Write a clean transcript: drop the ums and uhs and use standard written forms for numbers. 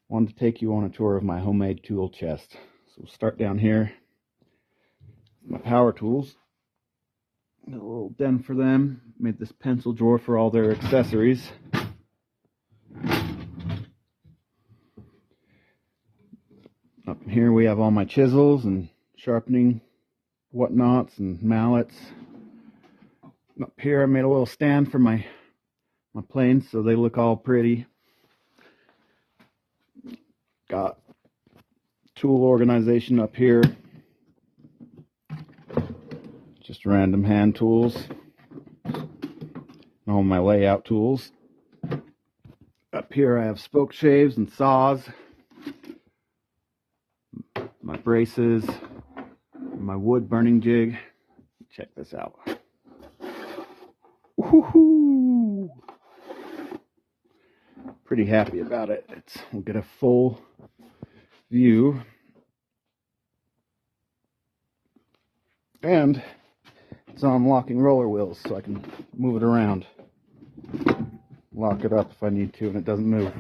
wanted to take you on a tour of my homemade tool chest. So we'll start down here. My power tools. Got a little den for them. Made this pencil drawer for all their accessories. Up here we have all my chisels and sharpening whatnots and mallets. Up here I made a little stand for my planes so they look all pretty. Got tool organization up here. Just random hand tools. All my layout tools. Up here I have spoke shaves and saws. My braces. My wood burning jig. Check this out. Woohoo! Pretty happy about it. We'll get a full view. And it's on locking roller wheels so I can move it around. Lock it up if I need to and it doesn't move.